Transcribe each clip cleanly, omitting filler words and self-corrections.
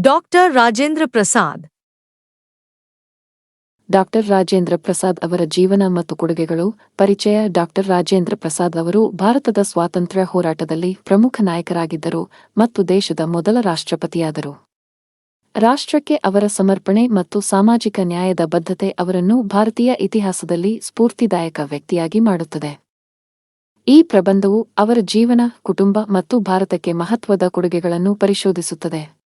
Dr. Rajendra Prasad. Doctor Rajendra Prasad ಅವರ ಜೀವನ ಮತ್ತು ಕೊಡುಗೆಗಳು. ಪರಿಚಯ. ಡಾಕ್ಟರ್ ರಾಜೇಂದ್ರ ಪ್ರಸಾದ್ ಅವರು ಭಾರತದ ಸ್ವಾತಂತ್ರ್ಯ ಹೋರಾಟದಲ್ಲಿ ಪ್ರಮುಖ ನಾಯಕರಾಗಿದ್ದರು ಮತ್ತು ದೇಶದ ಮೊದಲ ರಾಷ್ಟ್ರಪತಿಯಾದರು. ರಾಷ್ಟ್ರಕ್ಕೆ ಅವರ ಸಮರ್ಪಣೆ ಮತ್ತು ಸಾಮಾಜಿಕ ನ್ಯಾಯದ ಬದ್ಧತೆ ಅವರನ್ನು ಭಾರತೀಯ ಇತಿಹಾಸದಲ್ಲಿ ಸ್ಫೂರ್ತಿದಾಯಕ ವ್ಯಕ್ತಿಯಾಗಿ ಮಾಡುತ್ತದೆ. ಈ ಪ್ರಬಂಧವು ಅವರ ಜೀವನ, ಕುಟುಂಬ ಮತ್ತು ಭಾರತಕ್ಕೆ ಮಹತ್ವದ ಕೊಡುಗೆಗಳನ್ನು ಪರಿಶೋಧಿಸುತ್ತದೆ.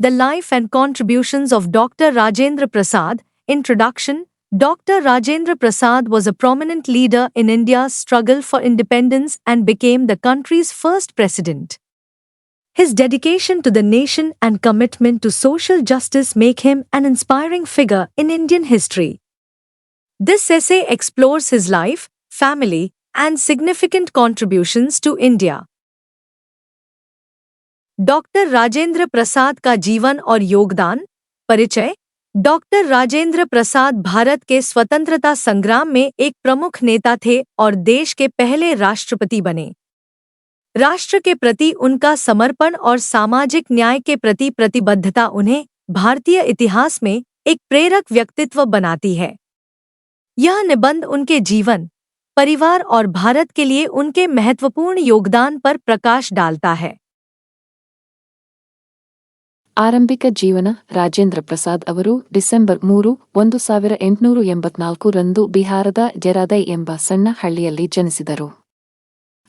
The life and contributions of Dr. Rajendra Prasad. Introduction. Dr. Rajendra Prasad was a prominent leader in India's struggle for independence and became the country's first president. His dedication to the nation and commitment to social justice make him an inspiring figure in Indian history. This essay explores his life, family, and significant contributions to India. Doctor Rajendra Prasad का जीवन और योगदान. परिचय. Doctor Rajendra प्रसाद भारत के स्वतंत्रता संग्राम में एक प्रमुख नेता थे और देश के पहले राष्ट्रपति बने. राष्ट्र के प्रति उनका समर्पण और सामाजिक न्याय के प्रति प्रतिबद्धता उन्हें भारतीय इतिहास में एक प्रेरक व्यक्तित्व बनाती है. यह निबंध उनके जीवन, परिवार और भारत के लिए उनके महत्वपूर्ण योगदान पर प्रकाश डालता है. ಆರಂಭಿಕ ಜೀವನ. ರಾಜೇಂದ್ರ ಪ್ರಸಾದ್ ಅವರು ಡಿಸೆಂಬರ್ 3, 1884 ರಂದು ಬಿಹಾರದ ಜೆರಾದೈ ಎಂಬ ಸಣ್ಣ ಹಳ್ಳಿಯಲ್ಲಿ ಜನಿಸಿದರು.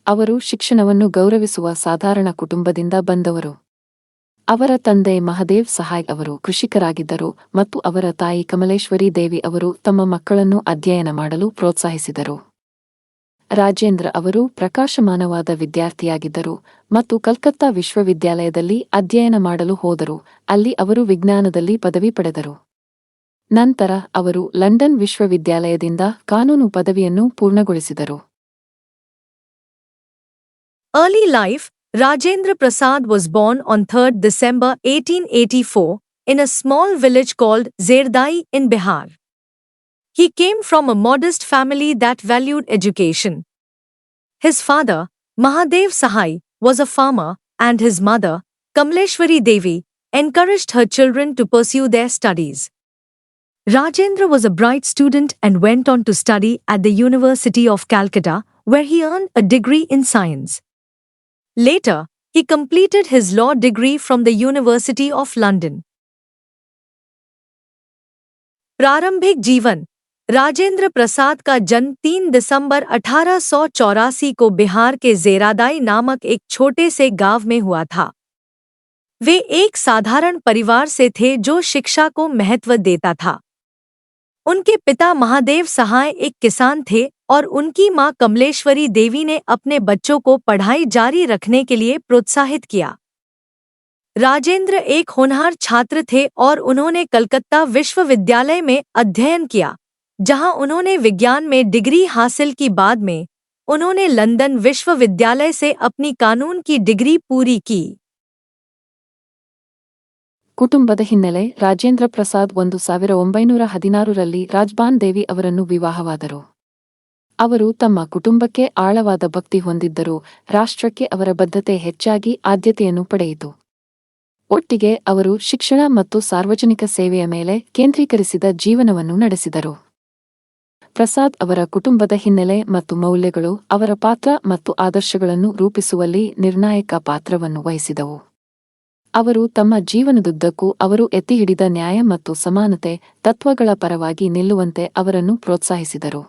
ಅವರು ಶಿಕ್ಷಣವನ್ನು ಗೌರವಿಸುವ ಸಾಧಾರಣ ಕುಟುಂಬದಿಂದ ಬಂದವರು. ಅವರ ತಂದೆ ಮಹದೇವ್ ಸಹಾಯ್ ಅವರು ಕೃಷಿಕರಾಗಿದ್ದರು ಮತ್ತು ಅವರ ತಾಯಿ ಕಮಲೇಶ್ವರಿ ದೇವಿ ಅವರು ತಮ್ಮ ಮಕ್ಕಳನ್ನು ಅಧ್ಯಯನ ಮಾಡಲು ಪ್ರೋತ್ಸಾಹಿಸಿದರು. ರಾಜೇಂದ್ರ ಅವರು ಪ್ರಕಾಶಮಾನವಾದ ವಿದ್ಯಾರ್ಥಿಯಾಗಿದ್ದರು ಮತ್ತು ಕಲ್ಕತ್ತಾ ವಿಶ್ವವಿದ್ಯಾಲಯದಲ್ಲಿ ಅಧ್ಯಯನ ಮಾಡಲು ಹೋದರು. ಅಲ್ಲಿ ಅವರು ವಿಜ್ಞಾನದಲ್ಲಿ ಪದವಿ ಪಡೆದರು. ನಂತರ ಅವರು ಲಂಡನ್ ವಿಶ್ವವಿದ್ಯಾಲಯದಿಂದ ಕಾನೂನು ಪದವಿಯನ್ನು ಪೂರ್ಣಗೊಳಿಸಿದರು. Early life. Rajendra Prasad was born on 3rd December 1884 in a small village called Zerdai in Bihar. He came from a modest family that valued education. His father, Mahadev Sahai, was a farmer, and his mother, Kamleshwari Devi, encouraged her children to pursue their studies. Rajendra was a bright student and went on to study at the University of Calcutta, where he earned a degree in science. Later, he completed his law degree from the University of London. प्रारंभिक जीवन. राजेंद्र प्रसाद का जन्म 3 दिसंबर 1884 को बिहार के ज़ेरादाई नामक एक छोटे से गांव में हुआ था. वे एक साधारण परिवार से थे जो शिक्षा को महत्व देता था. उनके पिता महादेव सहाय एक किसान थे और उनकी मां कमलेश्वरी देवी ने अपने बच्चों को पढ़ाई जारी रखने के लिए प्रोत्साहित किया. राजेंद्र एक होनहार छात्र थे और उन्होंने कलकत्ता विश्वविद्यालय में अध्ययन किया, जहां उन्होंने विज्ञान में डिग्री हासिल की. बाद में उन्होंने लंदन विश्वविद्यालय से अपनी कानून की डिग्री पूरी की. ಕುಟುಂಬದ ಹಿನ್ನೆಲೆ. ರಾಜೇಂದ್ರ ಪ್ರಸಾದ್ 1916 ರಲ್ಲಿ ರಾಜ್ಬಾನ್ ದೇವಿ ಅವರನ್ನು ವಿವಾಹವಾದರು. ಅವರು ತಮ್ಮ ಕುಟುಂಬಕ್ಕೆ ಆಳವಾದ ಭಕ್ತಿ ಹೊಂದಿದ್ದರು. ರಾಷ್ಟ್ರಕ್ಕೆ ಅವರ ಬದ್ಧತೆ ಹೆಚ್ಚಾಗಿ ಆದ್ಯತೆಯನ್ನು ಪಡೆಯಿತು. ಒಟ್ಟಿಗೆ ಅವರು ಶಿಕ್ಷಣ ಮತ್ತು ಸಾರ್ವಜನಿಕ ಸೇವೆಯ ಮೇಲೆ ಕೇಂದ್ರೀಕರಿಸಿದ ಜೀವನವನ್ನು ನಡೆಸಿದರು. ಪ್ರಸಾದ್ ಅವರ ಕುಟುಂಬದ ಹಿನ್ನೆಲೆ ಮತ್ತು ಮೌಲ್ಯಗಳು ಅವರ ಪಾತ್ರ ಮತ್ತು ಆದರ್ಶಗಳನ್ನು ರೂಪಿಸುವಲ್ಲಿ ನಿರ್ಣಾಯಕ ಪಾತ್ರವನ್ನು ವಹಿಸಿದವು. ಅವರು ತಮ್ಮ ಜೀವನದುದ್ದಕ್ಕೂ ಅವರು ಎತ್ತಿಹಿಡಿದ ನ್ಯಾಯ ಮತ್ತು ಸಮಾನತೆ ತತ್ವಗಳ ಪರವಾಗಿ ನಿಲ್ಲುವಂತೆ ಅವರನ್ನು ಪ್ರೋತ್ಸಾಹಿಸಿದರು.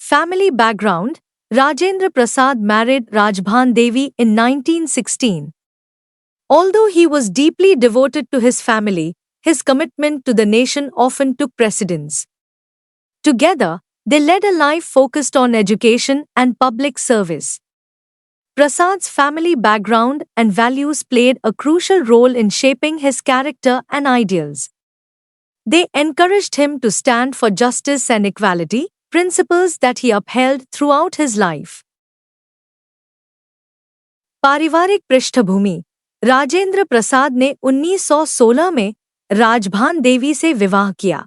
Family background. Rajendra Prasad married Rajbhan Devi in 1916. Although he was deeply devoted to his family, his commitment to the nation often took precedence. Together, they led a life focused on education and public service. Prasad's family background and values played a crucial role in shaping his character and ideals. They encouraged him to stand for justice and equality, principles that he upheld throughout his life. पारिवारिक पृष्ठभूमि. राजेंद्र प्रसाद ने 1916 में राजभान देवी से विवाह किया.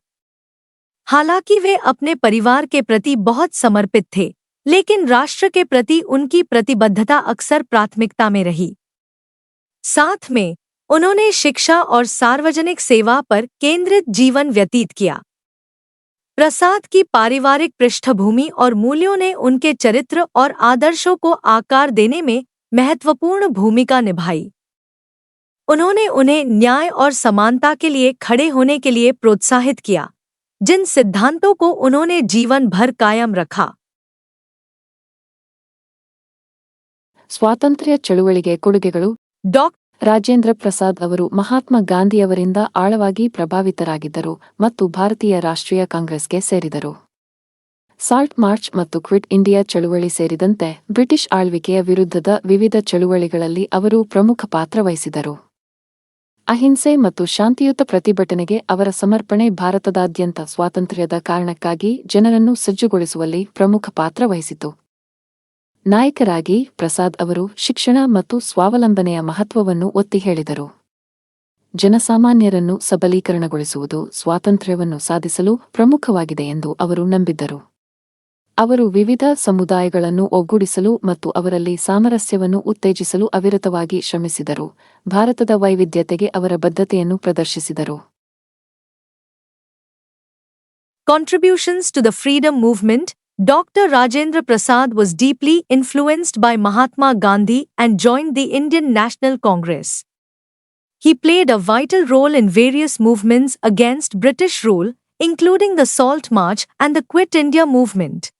हालांकि वे अपने परिवार के प्रति बहुत समर्पित थे, लेकिन राष्ट्र के प्रति उनकी प्रतिबद्धता अक्सर प्राथमिकता में रही. साथ में उन्होंने शिक्षा और सार्वजनिक सेवा पर केंद्रित जीवन व्यतीत किया। प्रसाद की पारिवारिक पृष्ठभूमि और मूल्यों ने उनके चरित्र और आदर्शों को आकार देने में महत्वपूर्ण भूमिका निभाई। उन्होंने उन्हें न्याय और समानता के लिए खड़े होने के लिए प्रोत्साहित किया, जिन सिद्धांतों को उन्होंने जीवन भर कायम रखा। ಸ್ವಾತಂತ್ರ್ಯ ಚಳುವಳಿಗೆ ಕೊಡುಗೆಗಳು. डॉ. ರಾಜೇಂದ್ರ ಪ್ರಸಾದ್ ಅವರು ಮಹಾತ್ಮ ಗಾಂಧಿಯವರಿಂದ ಆಳವಾಗಿ ಪ್ರಭಾವಿತರಾಗಿದ್ದರು ಮತ್ತು ಭಾರತೀಯ ರಾಷ್ಟ್ರೀಯ ಕಾಂಗ್ರೆಸ್ಗೆ ಸೇರಿದರು. ಸಾಲ್ಟ್ ಮಾರ್ಚ್ ಮತ್ತು ಕ್ವಿಟ್ ಇಂಡಿಯಾ ಚಳುವಳಿ ಸೇರಿದಂತೆ ಬ್ರಿಟಿಷ್ ಆಳ್ವಿಕೆಯ ವಿರುದ್ಧದ ವಿವಿಧ ಚಳುವಳಿಗಳಲ್ಲಿ ಅವರು ಪ್ರಮುಖ ಪಾತ್ರ ವಹಿಸಿದರು. ಅಹಿಂಸೆ ಮತ್ತು ಶಾಂತಿಯುತ ಪ್ರತಿಭಟನೆಗೆ ಅವರ ಸಮರ್ಪಣೆ ಭಾರತದಾದ್ಯಂತ ಸ್ವಾತಂತ್ರ್ಯದ ಕಾರಣಕ್ಕಾಗಿ ಜನರನ್ನು ಸಜ್ಜುಗೊಳಿಸುವಲ್ಲಿ ಪ್ರಮುಖ ಪಾತ್ರ ವಹಿಸಿತು. ನಾಯಕರಾಗಿ ಪ್ರಸಾದ್ ಅವರು ಶಿಕ್ಷಣ ಮತ್ತು ಸ್ವಾವಲಂಬನೆಯ ಮಹತ್ವವನ್ನು ಒತ್ತಿ ಹೇಳಿದರು. ಜನಸಾಮಾನ್ಯರನ್ನು ಸಬಲೀಕರಣಗೊಳಿಸುವುದು ಸ್ವಾತಂತ್ರ್ಯವನ್ನು ಸಾಧಿಸಲು ಪ್ರಮುಖವಾಗಿದೆ ಎಂದು ಅವರು ನಂಬಿದ್ದರು. ಅವರು ವಿವಿಧ ಸಮುದಾಯಗಳನ್ನು ಒಗ್ಗೂಡಿಸಲು ಮತ್ತು ಅವರಲ್ಲಿ ಸಾಮರಸ್ಯವನ್ನು ಉತ್ತೇಜಿಸಲು ಅವಿರತವಾಗಿ ಶ್ರಮಿಸಿದರು. ಭಾರತದ ವೈವಿಧ್ಯತೆಗೆ ಅವರ ಬದ್ಧತೆಯನ್ನು ಪ್ರದರ್ಶಿಸಿದರು. Contributions to the freedom movement. Dr. Rajendra Prasad was deeply influenced by Mahatma Gandhi and joined the Indian National Congress. He played a vital role in various movements against British rule, including the Salt March and the Quit India movement.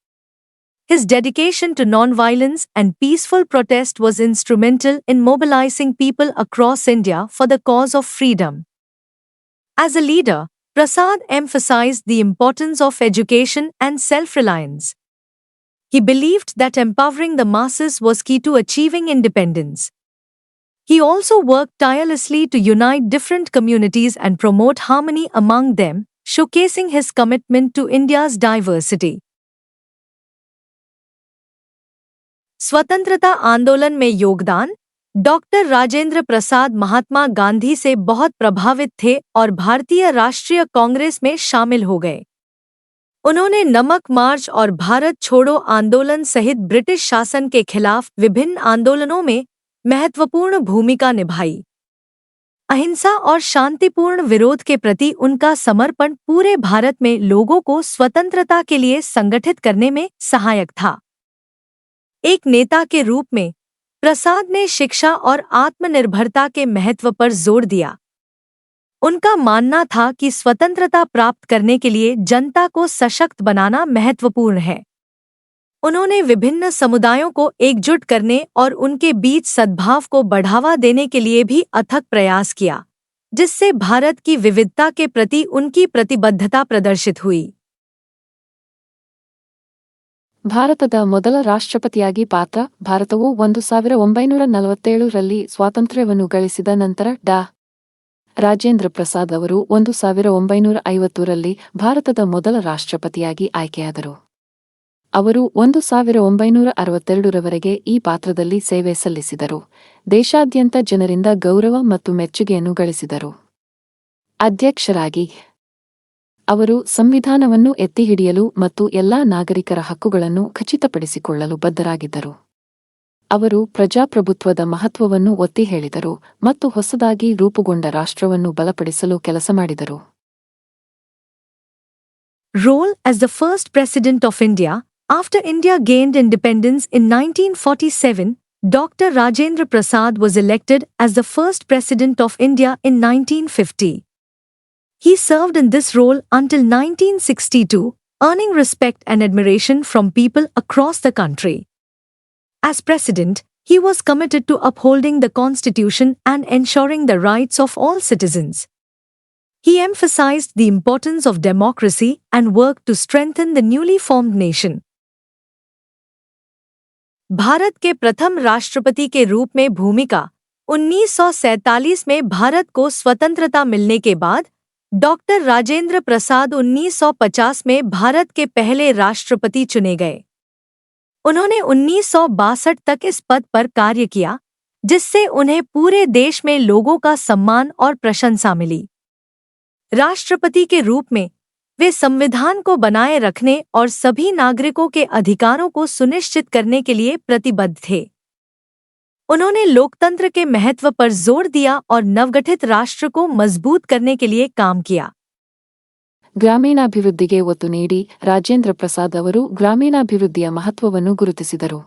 His dedication to non-violence and peaceful protest was instrumental in mobilizing people across India for the cause of freedom. As a leader, Prasad emphasized the importance of education and self-reliance. He believed that empowering the masses was key to achieving independence. He also worked tirelessly to unite different communities and promote harmony among them, showcasing his commitment to India's diversity. स्वतंत्रता आंदोलन में योगदान. Doctor Rajendra प्रसाद महात्मा गांधी से बहुत प्रभावित थे और भारतीय राष्ट्रीय कांग्रेस में शामिल हो गए। उन्होंने नमक मार्च और भारत छोड़ो आंदोलन सहित ब्रिटिश शासन के खिलाफ विभिन्न आंदोलनों में महत्वपूर्ण भूमिका निभाई। अहिंसा और शांतिपूर्ण विरोध के प्रति उनका समर्पण पूरे भारत में लोगों को स्वतंत्रता के लिए संगठित करने में सहायक था। एक नेता के रूप में प्रसाद ने शिक्षा और आत्मनिर्भरता के महत्व पर जोर दिया। उनका मानना था कि स्वतंत्रता प्राप्त करने के लिए जनता को सशक्त बनाना महत्वपूर्ण है। उन्होंने विभिन्न समुदायों को एकजुट करने और उनके बीच सद्भाव को बढ़ावा देने के लिए भी अथक प्रयास किया, जिससे भारत की विविधता के प्रति उनकी प्रतिबद्धता प्रदर्शित हुई। ಭಾರತದ ಮೊದಲ ರಾಷ್ಟ್ರಪತಿಯಾಗಿ ಪಾತ್ರ. ಭಾರತವು 1947ರಲ್ಲಿ ಸ್ವಾತಂತ್ರ್ಯವನ್ನು ಗಳಿಸಿದ ನಂತರ ಡಾ. ರಾಜೇಂದ್ರ ಪ್ರಸಾದ್ ಅವರು 1950ರಲ್ಲಿ ಭಾರತದ ಮೊದಲ ರಾಷ್ಟ್ರಪತಿಯಾಗಿ ಆಯ್ಕೆಯಾದರು. ಅವರು 1962ರವರೆಗೆ ಈ ಪಾತ್ರದಲ್ಲಿ ಸೇವೆ ಸಲ್ಲಿಸಿದರು. ದೇಶಾದ್ಯಂತ ಜನರಿಂದ ಗೌರವ ಮತ್ತು ಮೆಚ್ಚುಗೆಯನ್ನು ಗಳಿಸಿದರು. ಅಧ್ಯಕ್ಷರಾಗಿ ಅವರು ಸಂವಿಧಾನವನ್ನು ಎತ್ತಿಹಿಡಿಯಲು ಮತ್ತು ಎಲ್ಲಾ ನಾಗರಿಕರ ಹಕ್ಕುಗಳನ್ನು ಖಚಿತಪಡಿಸಿಕೊಳ್ಳಲು ಬದ್ಧರಾಗಿದ್ದರು. ಅವರು ಪ್ರಜಾಪ್ರಭುತ್ವದ ಮಹತ್ವವನ್ನು ಒತ್ತಿ ಹೇಳಿದರು ಮತ್ತು ಹೊಸದಾಗಿ ರೂಪುಗೊಂಡ ರಾಷ್ಟ್ರವನ್ನು ಬಲಪಡಿಸಲು ಕೆಲಸ ಮಾಡಿದರು. Role as the first President of India. After India gained independence in 1947, Dr. Rajendra Prasad was elected as the first President of India in 1950. He served in this role until 1962, earning respect and admiration from people across the country. As President, he was committed to upholding the Constitution and ensuring the rights of all citizens. He emphasized the importance of democracy and worked to strengthen the newly formed nation. Bharat के प्रथम राष्ट्रपति के रूप में भूमिका. 1947 में भारत को स्वतंत्रता मिलने के बाद डॉक्टर राजेंद्र प्रसाद 1950 में भारत के पहले राष्ट्रपति चुने गए। उन्होंने 1962 तक इस पद पर कार्य किया, जिससे उन्हें पूरे देश में लोगों का सम्मान और प्रशंसा मिली। राष्ट्रपति के रूप में वे संविधान को बनाए रखने और सभी नागरिकों के अधिकारों को सुनिश्चित करने के लिए प्रतिबद्ध थे। उन्होंने लोकतंत्र के महत्व पर जोर दिया और नवगठित राष्ट्र को मजबूत करने के लिए काम किया। ಗ್ರಾಮೀಣಾಭಿವೃದ್ಧಿಗೆ ಒತ್ತು ನೀಡಿ ರಾಜೇಂದ್ರ ಪ್ರಸಾದ್ ಅವರು ಗ್ರಾಮೀಣಾಭಿವೃದ್ಧಿಯ ಮಹತ್ವವನ್ನು ಗುರುತಿಸಿದರು.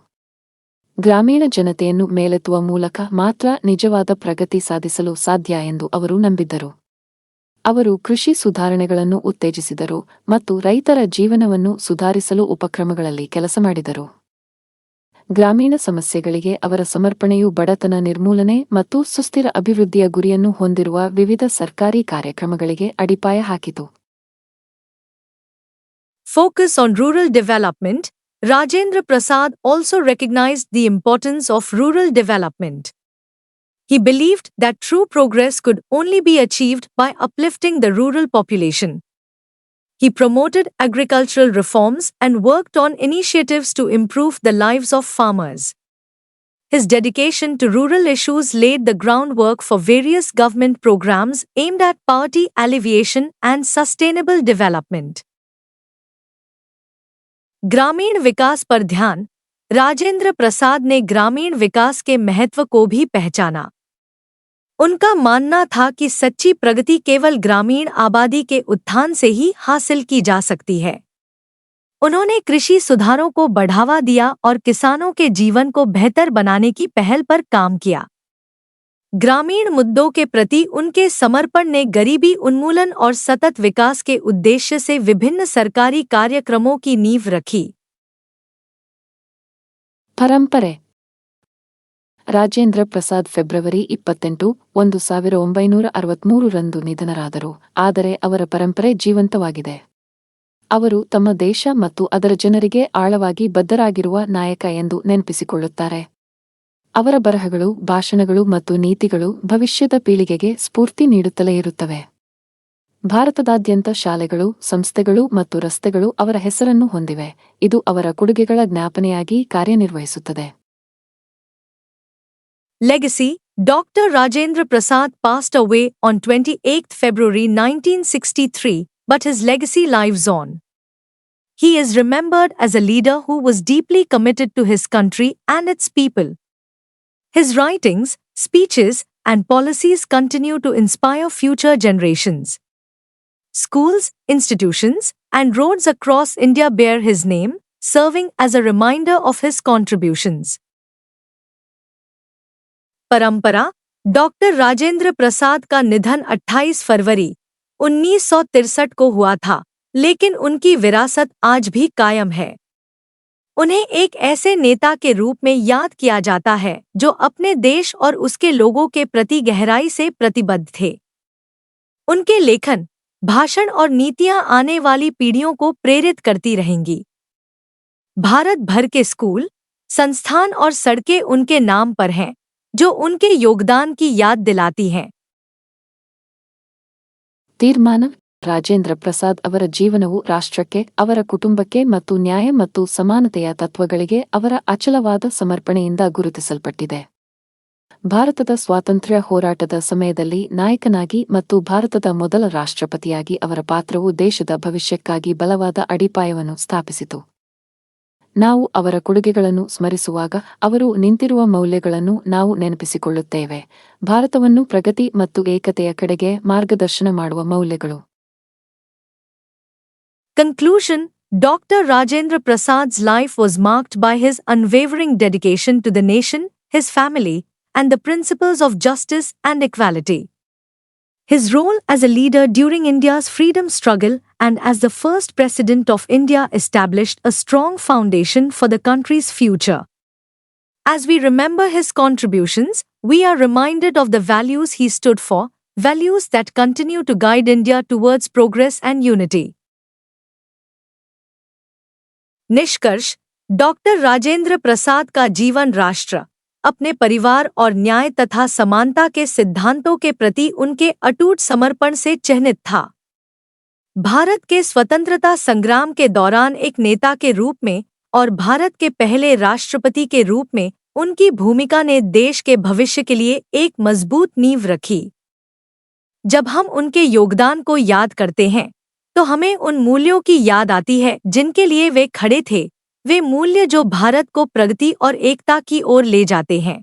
ಗ್ರಾಮೀಣ ಜನತೆಯನ್ನು ಮೇಲೆತ್ತುವ ಮೂಲಕ ಮಾತ್ರ ನಿಜವಾದ ಪ್ರಗತಿ ಸಾಧಿಸಲು ಸಾಧ್ಯ ಎಂದು ಅವರು ನಂಬಿದ್ದರು. ಅವರು ಕೃಷಿ ಸುಧಾರಣೆಗಳನ್ನು ಉತ್ತೇಜಿಸಿದರು ಮತ್ತು ರೈತರ ಜೀವನವನ್ನು ಸುಧಾರಿಸಲು ಉಪಕ್ರಮಗಳಲ್ಲಿ ಕೆಲಸ ಮಾಡಿದರು. ಗ್ರಾಮೀಣ ಸಮಸ್ಯೆಗಳಿಗೆ ಅವರ ಸಮರ್ಪಣೆಯು ಬಡತನ ನಿರ್ಮೂಲನೆ ಮತ್ತು ಸುಸ್ಥಿರ ಅಭಿವೃದ್ಧಿಯ ಗುರಿಯನ್ನು ಹೊಂದಿರುವ ವಿವಿಧ ಸರ್ಕಾರಿ ಕಾರ್ಯಕ್ರಮಗಳಿಗೆ ಅಡಿಪಾಯ ಹಾಕಿತು. Focus on rural development. Rajendra Prasad also recognized the importance of rural development. He believed that true progress could only be achieved by uplifting the rural population. He promoted agricultural reforms and worked on initiatives to improve the lives of farmers. His dedication to rural issues laid the groundwork for various government programs aimed at poverty alleviation and sustainable development. ग्रामीण विकास पर ध्यान. राजेंद्र प्रसाद ने ग्रामीण विकास के महत्व को भी पहचाना. उनका मानना था कि सच्ची प्रगति केवल ग्रामीण आबादी के उत्थान से ही हासिल की जा सकती है. उन्होंने कृषि सुधारों को बढ़ावा दिया और किसानों के जीवन को बेहतर बनाने की पहल पर काम किया. ग्रामीण मुद्दों के प्रति उनके समर्पण ने गरीबी उन्मूलन और सतत विकास के उद्देश्य से विभिन्न सरकारी कार्यक्रमों की नींव रखी. ಪರಂಪರೆ. ರಾಜೇಂದ್ರ ಪ್ರಸಾದ್ ಫೆಬ್ರವರಿ 28, 1963 ರಂದು ನಿಧನರಾದರು, ಆದರೆ ಅವರ ಪರಂಪರೆ ಜೀವಂತವಾಗಿದೆ. ಅವರು ತಮ್ಮ ದೇಶ ಮತ್ತು ಅದರ ಜನರಿಗೆ ಆಳವಾಗಿ ಬದ್ಧರಾಗಿರುವ ನಾಯಕ ಎಂದು ನೆನಪಿಸಿಕೊಳ್ಳುತ್ತಾರೆ. ಅವರ ಬರಹಗಳು, ಭಾಷಣಗಳು ಮತ್ತು ನೀತಿಗಳು ಭವಿಷ್ಯದ ಪೀಳಿಗೆಗೆ ಸ್ಫೂರ್ತಿ ನೀಡುತ್ತಲೇ ಇರುತ್ತವೆ. ಭಾರತದಾದ್ಯಂತ ಶಾಲೆಗಳು, ಸಂಸ್ಥೆಗಳು ಮತ್ತು ರಸ್ತೆಗಳು ಅವರ ಹೆಸರನ್ನು ಹೊಂದಿವೆ. ಇದು ಅವರ ಕೊಡುಗೆಗಳ ಜ್ಞಾಪನೆಯಾಗಿ ಕಾರ್ಯನಿರ್ವಹಿಸುತ್ತದೆ. Legacy. Dr. Rajendra Prasad passed away on 28 February 1963, but his legacy lives on. He is remembered as a leader who was deeply committed to his country and its people. His writings, speeches, and policies continue to inspire future generations. Schools, institutions, and roads across India bear his name, serving as a reminder of his contributions. परंपरा. Doctor Rajendra Prasad का निधन 28 फरवरी 1963 को हुआ था, लेकिन उनकी विरासत आज भी कायम है. उन्हें एक ऐसे नेता के रूप में याद किया जाता है जो अपने देश और उसके लोगों के प्रति गहराई से प्रतिबद्ध थे. उनके लेखन, भाषण और नीतियां आने वाली पीढ़ियों को प्रेरित करती रहेंगी. भारत भर के स्कूल, संस्थान और सड़कें उनके नाम पर हैं, जो उनके योगदान की याद दिलाती हैं. ತೀರ್ಮಾನ. ರಾಜೇಂದ್ರ ಪ್ರಸಾದ್ ಅವರ ಜೀವನವು ರಾಷ್ಟ್ರಕ್ಕೆ, ಅವರ ಕುಟುಂಬಕ್ಕೆ ಮತ್ತು ನ್ಯಾಯ ಮತ್ತು ಸಮಾನತೆಯ ತತ್ವಗಳಿಗೆ ಅವರ ಅಚಲವಾದ ಸಮರ್ಪಣೆಯಿಂದ ಗುರುತಿಸಲ್ಪಟ್ಟಿದೆ. ಭಾರತದ ಸ್ವಾತಂತ್ರ್ಯ ಹೋರಾಟದ ಸಮಯದಲ್ಲಿ ನಾಯಕನಾಗಿ ಮತ್ತು ಭಾರತದ ಮೊದಲ ರಾಷ್ಟ್ರಪತಿಯಾಗಿ ಅವರ ಪಾತ್ರವು ದೇಶದ ಭವಿಷ್ಯಕ್ಕಾಗಿ ಬಲವಾದ ಅಡಿಪಾಯವನ್ನು ಸ್ಥಾಪಿಸಿತು. ನಾವು ಅವರ ಕೊಡುಗೆಗಳನ್ನು ಸ್ಮರಿಸುವಾಗ ಅವರು ನಿಂತಿರುವ ಮೌಲ್ಯಗಳನ್ನು ನಾವು ನೆನಪಿಸಿಕೊಳ್ಳುತ್ತೇವೆ. ಭಾರತವನ್ನು ಪ್ರಗತಿ ಮತ್ತು ಏಕತೆಯ ಕಡೆಗೆ ಮಾರ್ಗದರ್ಶನ ಮಾಡುವ ಮೌಲ್ಯಗಳು. Conclusion. Dr. Rajendra Prasad's life was marked by his unwavering dedication to the nation, his family, and the principles of justice and equality. His role as a leader during India's freedom struggle and as the first President of India established a strong foundation for the country's future. As we remember his contributions, we are reminded of the values he stood for, values that continue to guide India towards progress and unity. निष्कर्ष. Doctor Rajendra Prasad का जीवन राष्ट्र, अपने परिवार और न्याय तथा समानता के सिद्धांतों के प्रति उनके अटूट समर्पण से चिह्नित था. भारत के स्वतंत्रता संग्राम के दौरान एक नेता के रूप में और भारत के पहले राष्ट्रपति के रूप में उनकी भूमिका ने देश के भविष्य के लिए एक मजबूत नींव रखी. जब हम उनके योगदान को याद करते हैं, तो हमें उन मूल्यों की याद आती है जिनके लिए वे खड़े थे, वे मूल्य जो भारत को प्रगति और एकता की ओर ले जाते हैं.